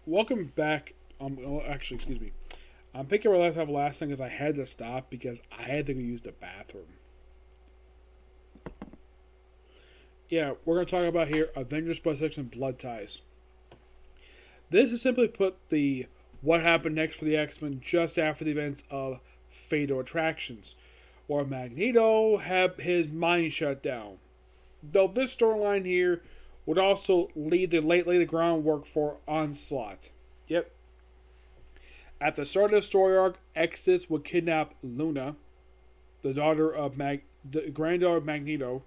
Welcome back. Actually, excuse me. I'm picking where I left off last thing because I had to stop because I had to go use the bathroom. Yeah, we're going to talk about here Avengers Plus X and Blood Ties. This is simply put the what happened next for the X-Men just after the events of Fatal Attractions, where Magneto had his mind shut down. Though this storyline here would also lay the groundwork for Onslaught. Yep. At the start of the story arc, Exodus would kidnap Luna, the granddaughter of Magneto.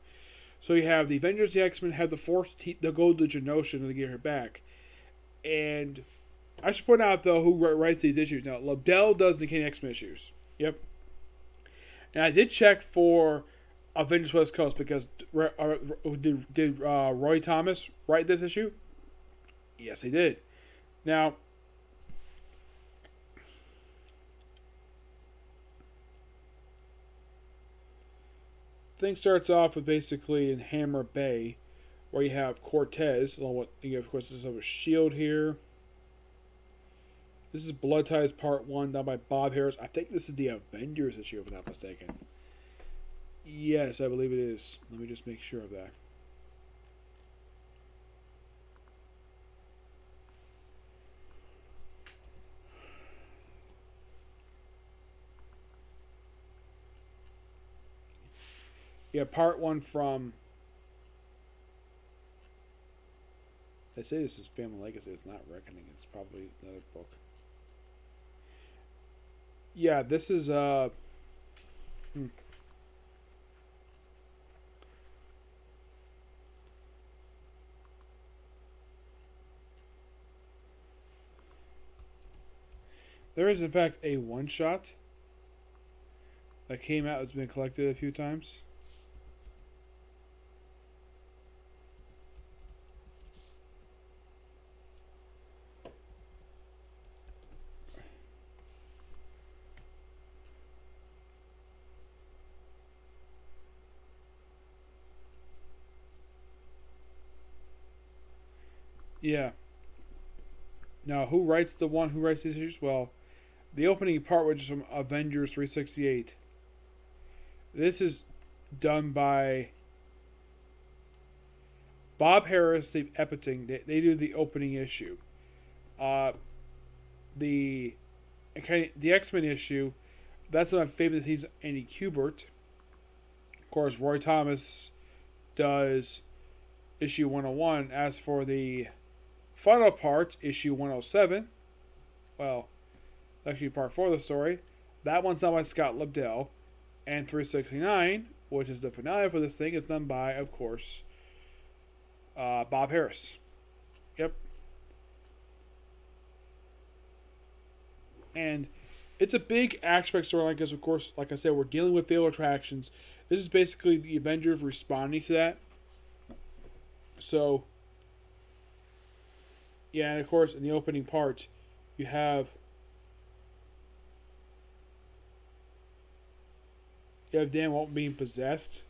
So you have the Avengers, the X-Men have the Force to go to Genosha to get her back. And I should point out though who writes these issues now. Lobdell does the King X-Men issues. Yep. And I did check for Avengers West Coast because did Roy Thomas write this issue? Yes, he did. Now, thing starts off with basically in Hammer Bay, where you have Cortez, along with you have, of course, there's a shield here. This is Blood Ties Part 1, done by Bob Harris. I think this is the Avengers issue, if I'm not mistaken. Yes, I believe it is. Let me just make sure of that. Yeah, Part 1 from... They say this is Family Legacy. It's not Reckoning. It's probably another book. Yeah, this is... There is, in fact, a one-shot that came out. It's been collected a few times. Yeah. Now, who writes these issues? Well, the opening part, which is from Avengers 368. This is done by Bob Harris, Steve Epting. They do the opening issue. The X-Men issue, that's my favorite. He's Andy Kubert. Of course, Roy Thomas does issue 101. As for the final part, issue 107, well, actually part 4 of the story, that one's done by Scott Lobdell. And 369, which is the finale for this thing, is done by, of course, Bob Harris. Yep. And it's a big aspect storyline because, of course, like I said, we're dealing with failed attractions. This is basically the Avengers responding to that. So, yeah, and of course, in the opening part, you have Dan Walton being possessed.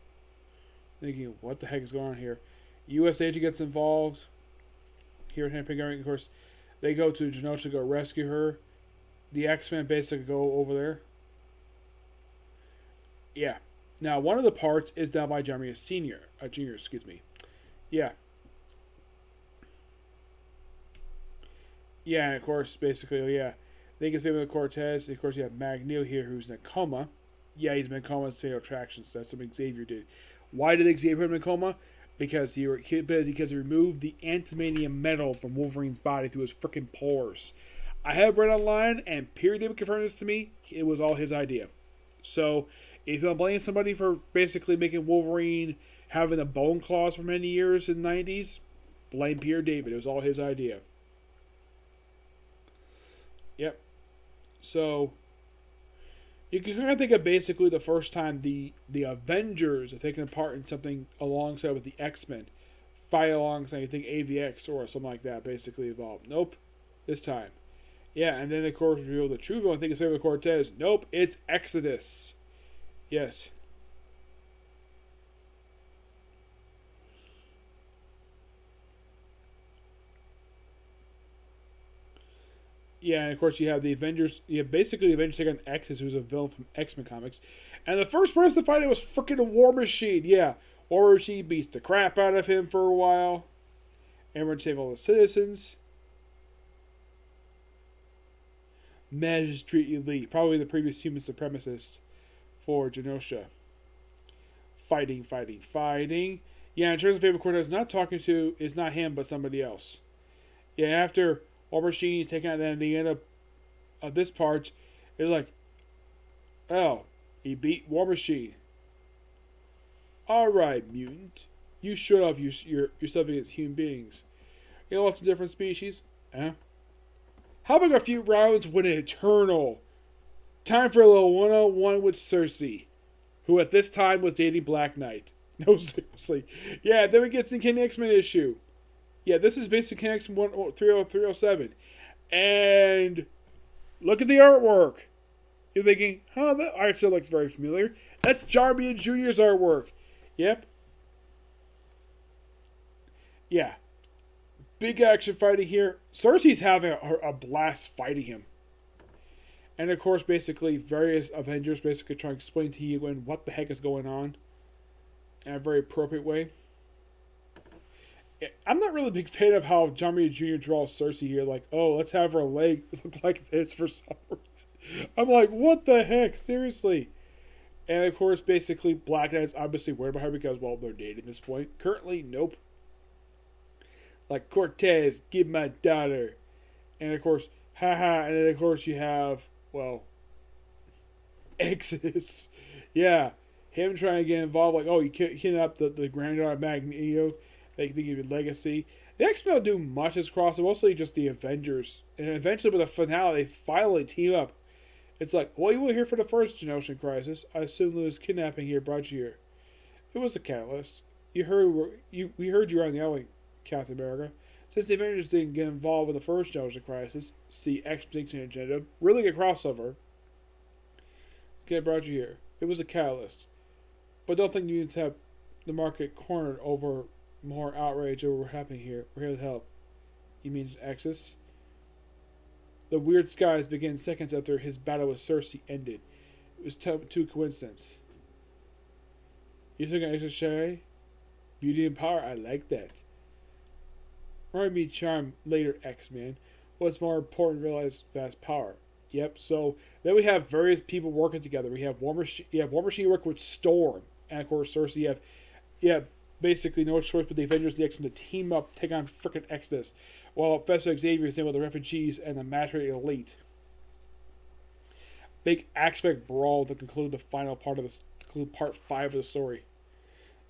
Thinking, what the heck is going on here? U.S. agent gets involved. Here at Handpicking, of course, they go to Genosha to go rescue her. The X-Men basically go over there. Yeah. Now, one of the parts is done by Jeremy Junior, excuse me. Yeah. Yeah, and of course, basically, yeah. They get saved with Cortez. And of course, you have Magneto here, who's in a coma. Yeah, he's been in coma with Fatal Attractions. That's something Xavier did. Why did Xavier put him in coma? Because he removed the antimanium metal from Wolverine's body through his freaking pores. I have read online, and Perry David confirmed this to me. It was all his idea. So, if you blame somebody for basically making Wolverine having a bone claws for many years in the 90s, blame Pierre David. It was all his idea. Yep. So, you can kind of think of basically the first time the Avengers are taking part in something alongside with the X-Men. Fight alongside, you think AVX or something like that basically involved. Nope. This time. Yeah, and then of course reveal the true villain. I think it's Xavier Cortez. Nope, it's Exodus. Yes. Yeah, and of course you have the Avengers. You have basically the Avengers take on X's, who's a villain from X-Men comics, and the first person to fight it was freaking a War Machine. Yeah, War Machine beats the crap out of him for a while. And we're to save all the citizens. Magistrate Elite, probably the previous human supremacist for Genosha. Fighting, fighting, fighting. Yeah, in terms of favorite Cortez, not talking to is not him, but somebody else. Yeah, after War Machine is taken out, then the end of this part, it's like, oh, he beat War Machine. Alright, mutant. You showed off yourself against human beings. You know what's a different species? How about a few rounds with an Eternal? Time for a little 101 with Cersei, who at this time was dating Black Knight. No, seriously. Yeah, then we get to the King X-Men issue. Yeah, this is basically King X-Men 307. And look at the artwork. You're thinking, huh, that art still looks very familiar. That's Jarby Jr.'s artwork. Yep. Yeah. Big action fighting here. Cersei's having a blast fighting him. And of course, basically, various Avengers basically trying to explain to you what the heck is going on in a very appropriate way. I'm not really a big fan of how John Romita Jr. draws Cersei here. Like, oh, let's have her leg look like this for some reason. I'm like, what the heck? Seriously. And of course, basically, Black Knight's obviously worried about her because, well, they're dating at this point. Currently, nope. Like, Cortez, give my daughter. And of course, haha. And then of course you have, well, Exodus. Yeah. Him trying to get involved. Like, oh, you kidnapped the granddaughter of Magneto. They think of your legacy. The X-Men don't do much as crossover, mostly just the Avengers. And eventually with the finale, they finally team up. It's like, well, you were here for the first Genoshan crisis. I assume Lou's kidnapping here brought you here. It was a catalyst. We heard you were on the alley, Captain America. Since the Avengers didn't get involved with the first Genoshan crisis, see Extinction Agenda, really a crossover. Okay, brought you here. It was a catalyst. But don't think you need to have the market cornered over more outrage over what's happening here. We're here to help. You mean Axis? The weird skies began seconds after his battle with Cersei ended. It was too coincidence. You took an extra cherry? Beauty and power? I like that. Remind me charm later, X-Man. What's more important, realize that's power. Yep, so then we have various people working together. We have War Machine working with Storm. And of course, Cersei, you have basically no choice but the Avengers and the X-Men to team up, take on frickin' Exodus. While Professor Xavier is in with the refugees and the Matter Elite. Big aspect brawl to conclude the final part of this, conclude part 5 of the story.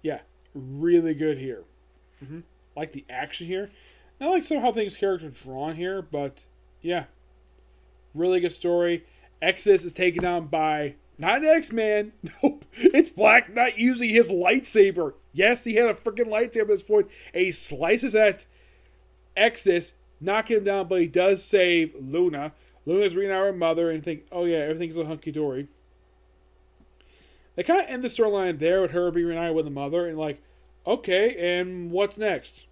Yeah, really good here. Like the action here. Not like some how things characters drawn here, but yeah, really good story. Exodus is taken on by not an X-Man. Nope, it's Black Knight using his lightsaber. Yes, he had a freaking lightsaber at this point, and he slices at Exodus, knocking him down, but he does save Luna. Luna's reading out her mother and think, oh yeah, everything's a hunky-dory. They kind of end the storyline there with her being reunited with the mother, and like, okay, and what's next?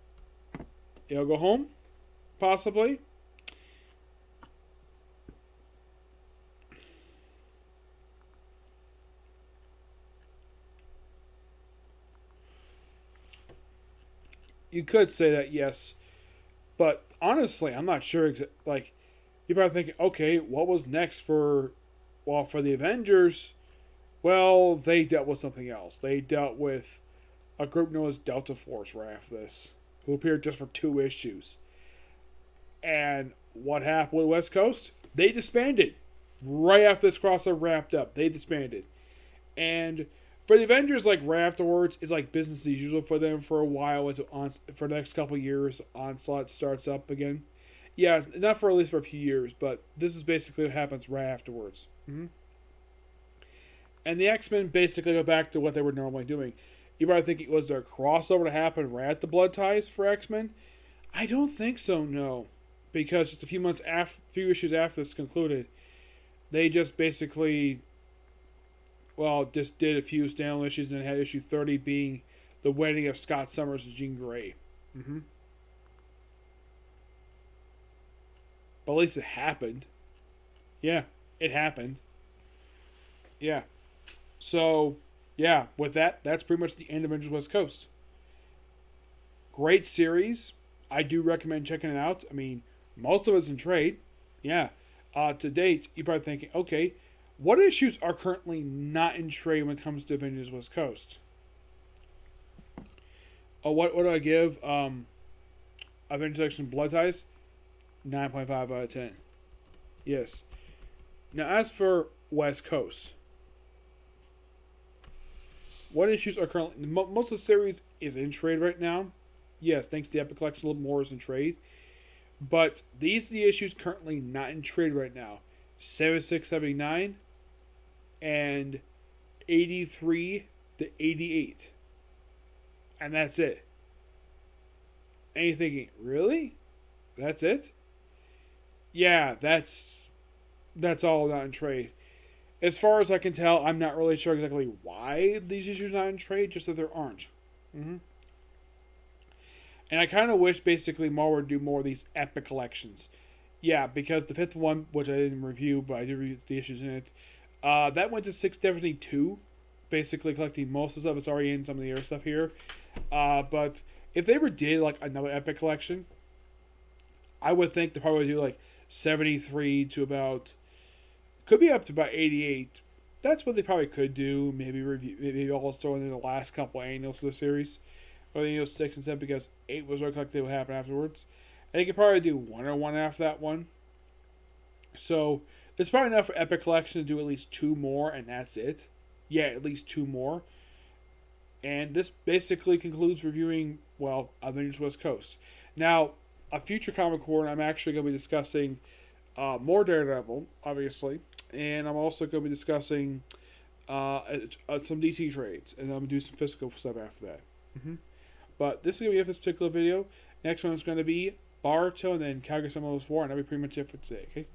You'll go home? Possibly? You could say that, yes. But honestly, I'm not sure. Like, you're probably thinking, okay, what was next for the Avengers? Well, they dealt with something else. They dealt with a group known as Delta Force right after this, who appeared just for 2 issues. And what happened with West Coast? They disbanded. Right after this crossover wrapped up, they disbanded. And for the Avengers, like right afterwards, it's like business as usual for them for a while. For the next couple of years, Onslaught starts up again. Yeah, not for at least for a few years, but this is basically what happens right afterwards. And the X-Men basically go back to what they were normally doing. You probably think it was their crossover to happen right at the Bloodties for X-Men? I don't think so, no. Because just a few issues after this concluded, they just basically, just did a few standalone issues and had issue 30 being the wedding of Scott Summers and Jean Grey. But at least it happened. Yeah, it happened. Yeah. So, yeah, with that, that's pretty much the end of Avengers West Coast. Great series. I do recommend checking it out. I mean, most of it's in trade. Yeah. To date, you're probably thinking, okay, what issues are currently not in trade when it comes to Avengers West Coast? Oh, what do I give? Avengers Section Bloodties? 9.5 out of 10. Yes. Now, as for West Coast, what issues are currently... Most of the series is in trade right now. Yes, thanks to the Epic Collection, a little more is in trade. But these are the issues currently not in trade right now. 7679 and 83 to 88. And that's it. And you're thinking, really? That's it? Yeah, that's all not in trade. As far as I can tell, I'm not really sure exactly why these issues are not in trade, just that there aren't. Mm-hmm. And I kind of wish basically Marvel would do more of these epic collections. Yeah, because the fifth one, which I didn't review, but I did review the issues in it, that went to 672, basically collecting most of the stuff that's already in some of the other stuff here. But if they ever did like another epic collection, I would think they probably would do like 73 to about, could be up to about 88. That's what they probably could do. Maybe review, maybe also in the last couple annuals of the series. Or 6 and 7 because 8 was what collected what happened afterwards. And they could probably do 1 or 1 after that one. So there's probably enough for Epic Collection to do at least 2 more, and that's it. Yeah, at least 2 more. And this basically concludes reviewing, well, Avengers West Coast. Now, a future Comic Corner, I'm actually going to be discussing more Daredevil, obviously. And I'm also going to be discussing some DC trades. And I'm going to do some physical stuff after that. Mm-hmm. But this is going to be it for this particular video. Next one is going to be Baruto and then Calgary Summerless War, and that'll be pretty much it for today, okay?